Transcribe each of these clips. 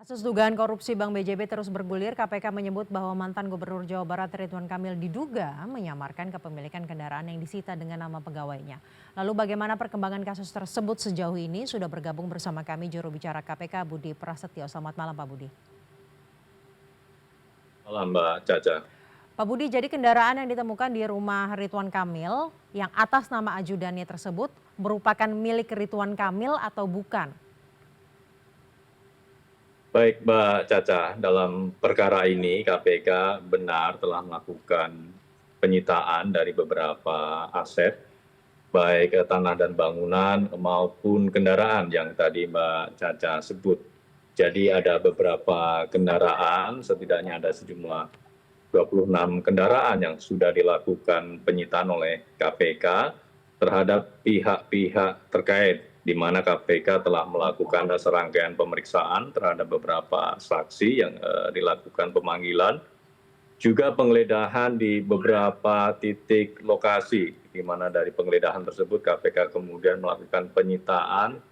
Kasus dugaan korupsi Bank BJB terus bergulir, KPK menyebut bahwa mantan Gubernur Jawa Barat Ridwan Kamil diduga menyamarkan kepemilikan kendaraan yang disita dengan nama pegawainya. Lalu bagaimana perkembangan kasus tersebut sejauh ini? Sudah bergabung bersama kami juru bicara KPK Budi Prasetyo. Selamat malam Pak Budi. Malam Mbak Caca. Pak Budi, jadi kendaraan yang ditemukan di rumah Ridwan Kamil yang atas nama ajudannya tersebut merupakan milik Ridwan Kamil atau bukan? Baik Mbak Caca, dalam perkara ini KPK benar telah melakukan penyitaan dari beberapa aset, baik tanah dan bangunan maupun kendaraan yang tadi Mbak Caca sebut. Jadi ada beberapa kendaraan, setidaknya ada sejumlah 26 kendaraan yang sudah dilakukan penyitaan oleh KPK terhadap pihak-pihak terkait, di mana KPK telah melakukan serangkaian pemeriksaan terhadap beberapa saksi yang dilakukan pemanggilan, juga penggeledahan di beberapa titik lokasi, di mana dari penggeledahan tersebut KPK kemudian melakukan penyitaan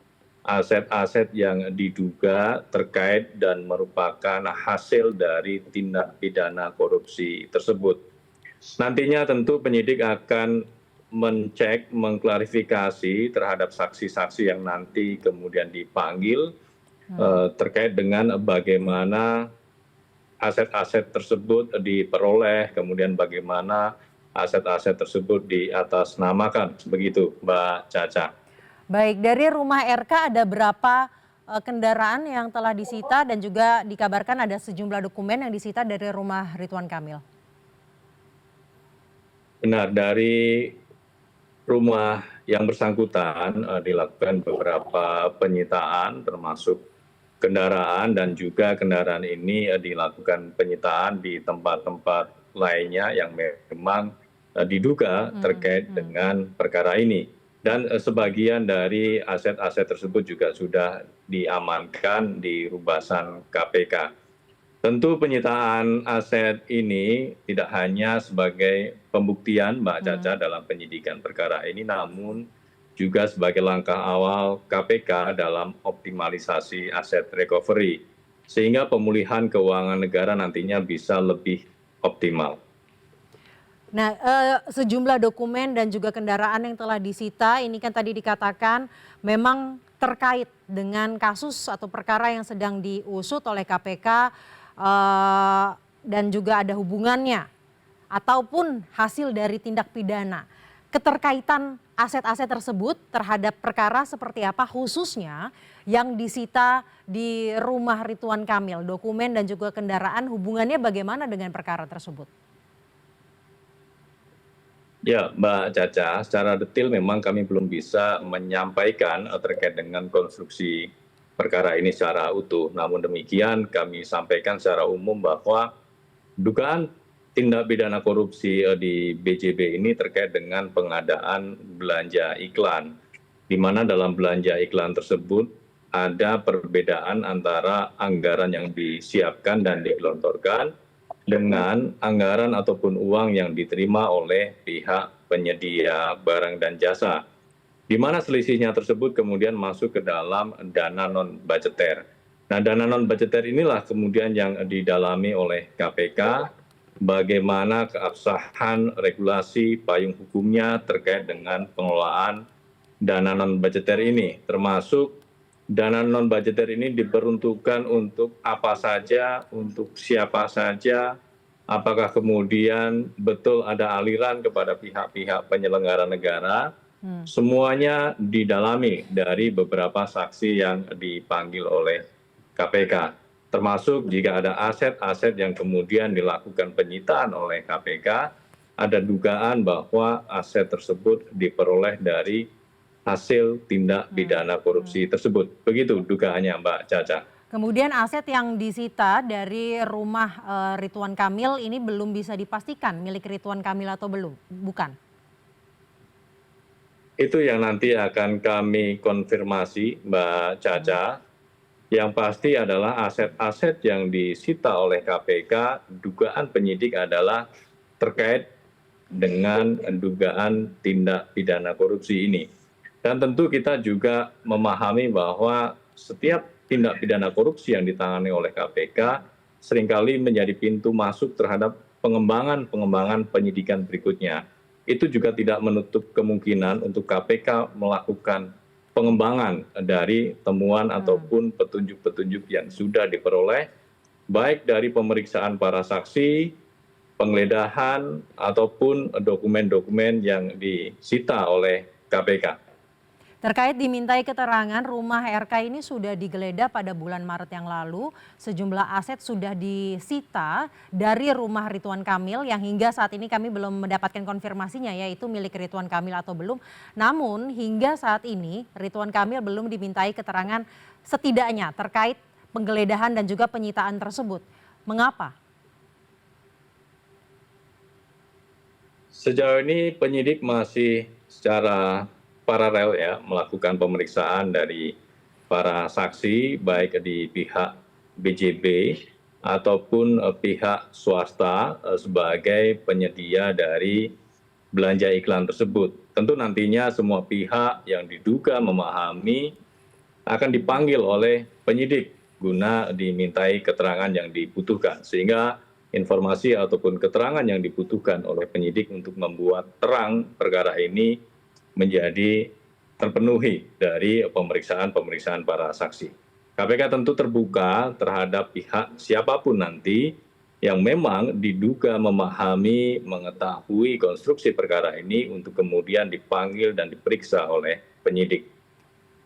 aset-aset yang diduga terkait dan merupakan hasil dari tindak pidana korupsi tersebut. Nantinya tentu penyidik akan mengcek, mengklarifikasi terhadap saksi-saksi yang nanti kemudian dipanggil terkait dengan bagaimana aset-aset tersebut diperoleh, kemudian bagaimana aset-aset tersebut diatasnamakan, begitu Mbak Caca. Baik, dari rumah RK ada berapa kendaraan yang telah disita dan juga dikabarkan ada sejumlah dokumen yang disita dari rumah Ridwan Kamil? Benar, dari rumah yang bersangkutan dilakukan beberapa penyitaan termasuk kendaraan, dan juga kendaraan ini dilakukan penyitaan di tempat-tempat lainnya yang memang diduga terkait dengan perkara ini. Dan sebagian dari aset-aset tersebut juga sudah diamankan di rubasan KPK. Tentu penyitaan aset ini tidak hanya sebagai pembuktian Mbak Caca dalam penyidikan perkara ini, namun juga sebagai langkah awal KPK dalam optimalisasi aset recovery, sehingga pemulihan keuangan negara nantinya bisa lebih optimal. Nah, sejumlah dokumen dan juga kendaraan yang telah disita ini kan tadi dikatakan memang terkait dengan kasus atau perkara yang sedang diusut oleh KPK dan juga ada hubungannya ataupun hasil dari tindak pidana. Keterkaitan aset-aset tersebut terhadap perkara seperti apa, khususnya yang disita di rumah Ridwan Kamil, dokumen dan juga kendaraan, hubungannya bagaimana dengan perkara tersebut? Ya Mbak Caca, secara detail memang kami belum bisa menyampaikan terkait dengan konstruksi perkara ini secara utuh. Namun demikian kami sampaikan secara umum bahwa dugaan tindak pidana korupsi di BJB ini terkait dengan pengadaan belanja iklan, di mana dalam belanja iklan tersebut ada perbedaan antara anggaran yang disiapkan dan digelontorkan dengan anggaran ataupun uang yang diterima oleh pihak penyedia barang dan jasa, di mana selisihnya tersebut kemudian masuk ke dalam dana non-budgeter. Nah, dana non-budgeter inilah kemudian yang didalami oleh KPK, bagaimana keabsahan regulasi payung hukumnya terkait dengan pengelolaan dana non-budgeter ini, termasuk dana non-budgeter ini diperuntukkan untuk apa saja, untuk siapa saja, apakah kemudian betul ada aliran kepada pihak-pihak penyelenggara negara. Semuanya didalami dari beberapa saksi yang dipanggil oleh KPK. Termasuk jika ada aset-aset yang kemudian dilakukan penyitaan oleh KPK, ada dugaan bahwa aset tersebut diperoleh dari hasil tindak pidana korupsi tersebut. Begitu dugaannya Mbak Caca. Kemudian aset yang disita dari rumah Ridwan Kamil ini belum bisa dipastikan milik Ridwan Kamil atau belum? Bukan? Itu yang nanti akan kami konfirmasi Mbak Caca. Yang pasti adalah aset-aset yang disita oleh KPK, dugaan penyidik adalah terkait dengan dugaan tindak pidana korupsi ini. Dan tentu kita juga memahami bahwa setiap tindak pidana korupsi yang ditangani oleh KPK seringkali menjadi pintu masuk terhadap pengembangan penyidikan berikutnya. Itu juga tidak menutup kemungkinan untuk KPK melakukan pengembangan dari temuan ataupun petunjuk-petunjuk yang sudah diperoleh, baik dari pemeriksaan para saksi, penggeledahan, ataupun dokumen-dokumen yang disita oleh KPK. Terkait dimintai keterangan, rumah RK ini sudah digeledah pada bulan Maret yang lalu. Sejumlah aset sudah disita dari rumah Ridwan Kamil yang hingga saat ini kami belum mendapatkan konfirmasinya yaitu milik Ridwan Kamil atau belum. Namun hingga saat ini Ridwan Kamil belum dimintai keterangan setidaknya terkait penggeledahan dan juga penyitaan tersebut. Mengapa? Sejauh ini penyidik masih secara paralel ya melakukan pemeriksaan dari para saksi baik di pihak BJB ataupun pihak swasta sebagai penyedia dari belanja iklan tersebut. Tentu nantinya semua pihak yang diduga memahami akan dipanggil oleh penyidik guna dimintai keterangan yang dibutuhkan. Sehingga informasi ataupun keterangan yang dibutuhkan oleh penyidik untuk membuat terang perkara ini menjadi terpenuhi dari pemeriksaan para saksi. KPK tentu terbuka terhadap pihak siapapun nanti yang memang diduga memahami, mengetahui konstruksi perkara ini untuk kemudian dipanggil dan diperiksa oleh penyidik.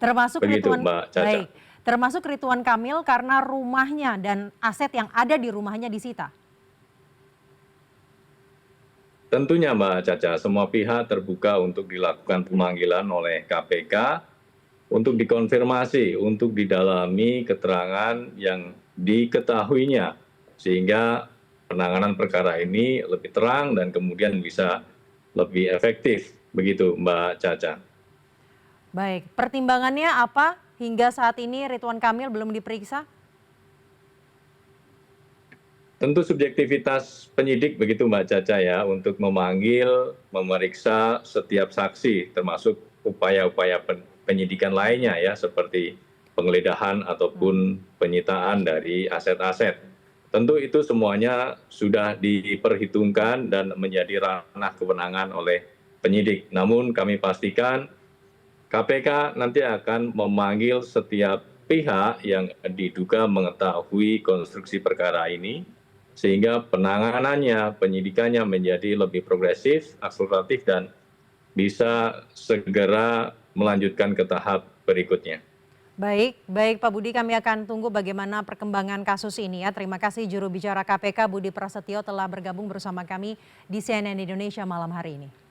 Termasuk Begitu, Ridwan, Mbak Caca. baik. Termasuk Ridwan Kamil karena rumahnya dan aset yang ada di rumahnya disita. Tentunya Mbak Caca, semua pihak terbuka untuk dilakukan pemanggilan oleh KPK untuk dikonfirmasi, untuk didalami keterangan yang diketahuinya sehingga penanganan perkara ini lebih terang dan kemudian bisa lebih efektif. Begitu Mbak Caca. Baik, pertimbangannya apa hingga saat ini Ridwan Kamil belum diperiksa? Tentu subjektivitas penyidik begitu Mbak Caca ya untuk memanggil, memeriksa setiap saksi termasuk upaya-upaya penyidikan lainnya ya seperti penggeledahan ataupun penyitaan dari aset-aset. Tentu itu semuanya sudah diperhitungkan dan menjadi ranah kewenangan oleh penyidik. Namun kami pastikan KPK nanti akan memanggil setiap pihak yang diduga mengetahui konstruksi perkara ini sehingga penanganannya, penyidikannya menjadi lebih progresif, akseleratif, dan bisa segera melanjutkan ke tahap berikutnya. Baik, baik Pak Budi, kami akan tunggu bagaimana perkembangan kasus ini ya. Terima kasih juru bicara KPK Budi Prasetyo telah bergabung bersama kami di CNN Indonesia malam hari ini.